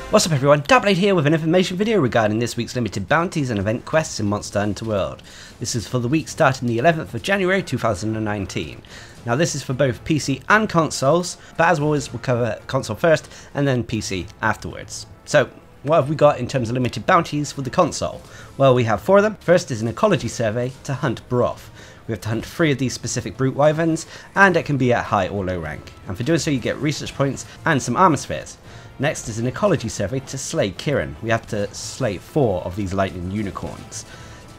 What's up everyone, Darcblade here with an information video regarding this week's limited bounties and event quests in Monster Hunter World. This is for the week starting the 11th of January 2019. Now this is for both PC and consoles, but as always we'll cover console first and then PC afterwards. So what have we got in terms of limited bounties for the console? Well, we have 4 of them. First is an ecology survey to hunt Broth. We have to hunt 3 of these specific brute wyverns, and it can be at high or low rank. And for doing so you get research points and some armor spheres. Next is an ecology survey to slay Kirin. We have to slay 4 of these lightning unicorns.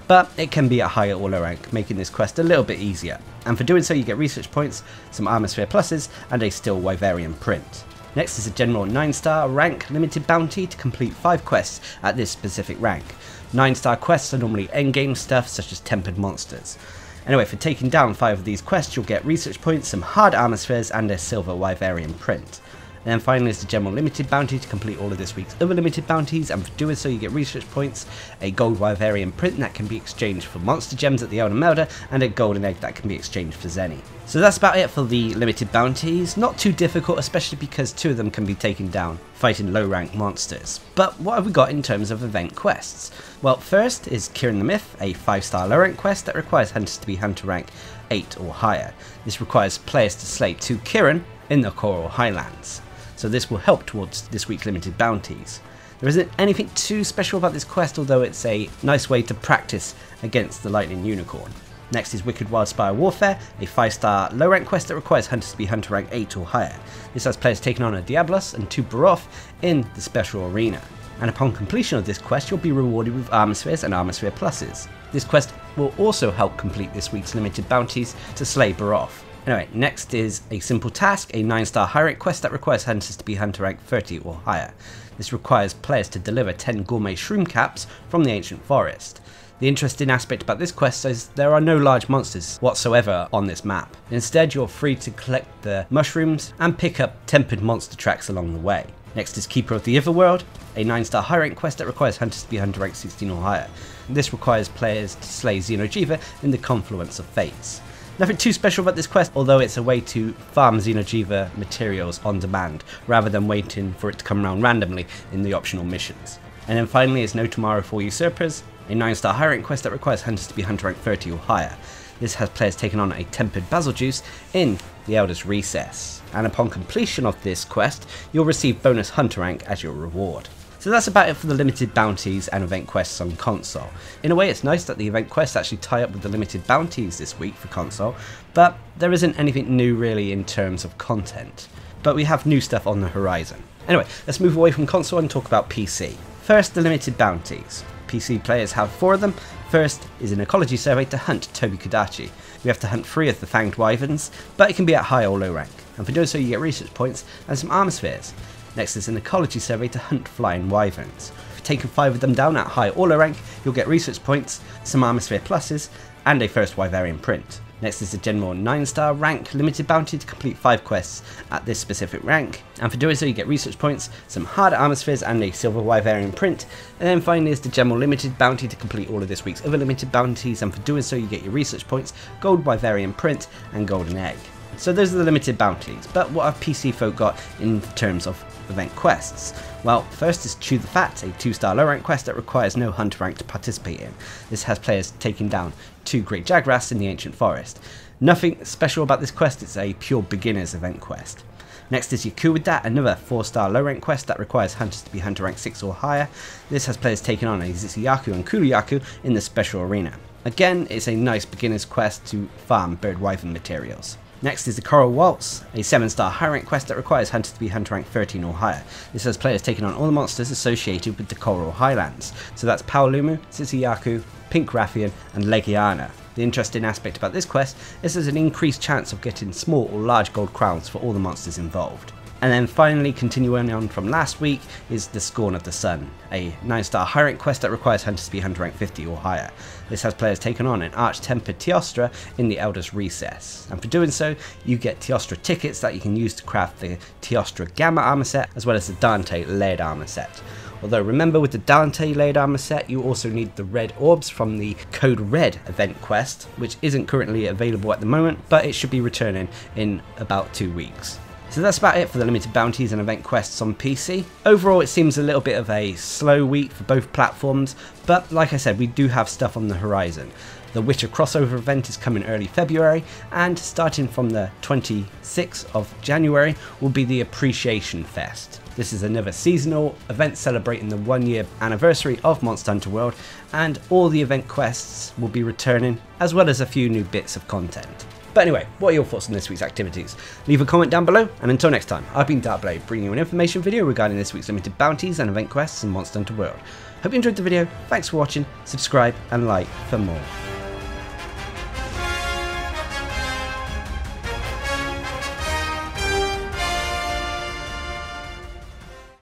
But it can be at higher or low rank, making this quest a little bit easier. And for doing so you get research points, some armor sphere pluses, and a still wyverian print. Next is a general 9-star rank limited bounty to complete 5 quests at this specific rank. 9-star quests are normally endgame stuff such as tempered monsters. Anyway, for taking down 5 of these quests you'll get research points, some hard armor spheres, and a silver wyverian print. And then finally is the general limited bounty to complete all of this week's other limited bounties, and for doing so you get research points, a gold wyverian print that can be exchanged for monster gems at the Elder Melder, and a golden egg that can be exchanged for Zenny. So that's about it for the limited bounties. Not too difficult, especially because 2 of them can be taken down fighting low rank monsters. But what have we got in terms of event quests? Well, first is Kirin the Myth, a 5-star low rank quest that requires hunters to be hunter rank 8 or higher. This requires players to slay 2 Kirin in the Coral Highlands. So this will help towards this week's limited bounties. There isn't anything too special about this quest, although it's a nice way to practice against the lightning unicorn. Next is Wicked Wildspire Warfare, a 5-star low rank quest that requires hunters to be hunter rank 8 or higher. This has players taking on a Diablos and 2 Baroth in the special arena. And upon completion of this quest you'll be rewarded with armor spheres and armor sphere pluses. This quest will also help complete this week's limited bounties to slay Baroth. Anyway, next is a simple task, a 9-star high rank quest that requires hunters to be hunter rank 30 or higher. This requires players to deliver 10 gourmet shroom caps from the ancient forest. The interesting aspect about this quest is there are no large monsters whatsoever on this map. Instead you're free to collect the mushrooms and pick up tempered monster tracks along the way. Next is Keeper of the Otherworld, a 9-star high rank quest that requires hunters to be hunter rank 16 or higher. This requires players to slay Xeno'jiiva in the Confluence of Fates. Nothing too special about this quest, although it's a way to farm Xeno'jiiva materials on demand, rather than waiting for it to come around randomly in the optional missions. And then finally is No Tomorrow for Usurpers, a 9-star high rank quest that requires hunters to be hunter rank 30 or higher. This has players taking on a tempered basil juice in the Elder's Recess. And upon completion of this quest, you'll receive bonus hunter rank as your reward. So that's about it for the limited bounties and event quests on console. In a way it's nice that the event quests actually tie up with the limited bounties this week for console, but there isn't anything new really in terms of content. But we have new stuff on the horizon. Anyway, let's move away from console and talk about PC. First, the limited bounties. PC players have 4 of them. First is an ecology survey to hunt Tobi Kadachi. We have to hunt 3 of the fanged wyverns, but it can be at high or low rank. And for doing so you get research points and some armor spheres. Next is an ecology survey to hunt flying wyverns. If you've taken 5 of them down at high or low rank, you'll get research points, some armor sphere pluses, and a first wyverian print. Next is the general 9-star rank limited bounty to complete 5 quests at this specific rank, and for doing so you get research points, some hard armor spheres, and a silver wyverian print. And then finally is the general limited bounty to complete all of this week's other limited bounties, and for doing so you get your research points, gold wyverian print, and golden egg. So those are the limited bounties, but what have PC folk got in terms of event quests? Well, first is Chew the Fat, a 2-star low rank quest that requires no hunter rank to participate in. This has players taking down 2 great jaguars in the ancient forest. Nothing special about this quest, it's a pure beginner's event quest. Next is Yaku with That, another 4-star low rank quest that requires hunters to be hunter rank 6 or higher. This has players taking on a Zitsuyaku and Kuluyaku in the special arena. Again, it's a nice beginner's quest to farm bird wyvern materials. Next is the Coral Waltz, a 7-star high rank quest that requires hunters to be hunter rank 13 or higher. This has players taking on all the monsters associated with the Coral Highlands. So that's Paolumu, Zitsuyaku, Pink Raffian, and Legiana. The interesting aspect about this quest is there's an increased chance of getting small or large gold crowns for all the monsters involved. And then finally, continuing on from last week, is the Scorn of the Sun, a 9-star high rank quest that requires hunters to be hunter rank 50 or higher. This has players taking on an arch-tempered Teostra in the Elder's Recess, and for doing so you get Teostra tickets that you can use to craft the Teostra Gamma armor set as well as the Dante layered armor set. Although remember, with the Dante layered armor set you also need the red orbs from the Code Red event quest, which isn't currently available at the moment, but it should be returning in about 2 weeks. So that's about it for the limited bounties and event quests on PC. Overall, it seems a little bit of a slow week for both platforms, but like I said, we do have stuff on the horizon. The Witcher crossover event is coming early February, and starting from the 26th of January will be the Appreciation Fest. This is another seasonal event celebrating the 1-year anniversary of Monster Hunter World, and all the event quests will be returning, as well as a few new bits of content. But anyway, what are your thoughts on this week's activities? Leave a comment down below, and until next time, I've been Darcblade, bringing you an information video regarding this week's limited bounties and event quests in Monster Hunter World. Hope you enjoyed the video, thanks for watching, subscribe and like for more.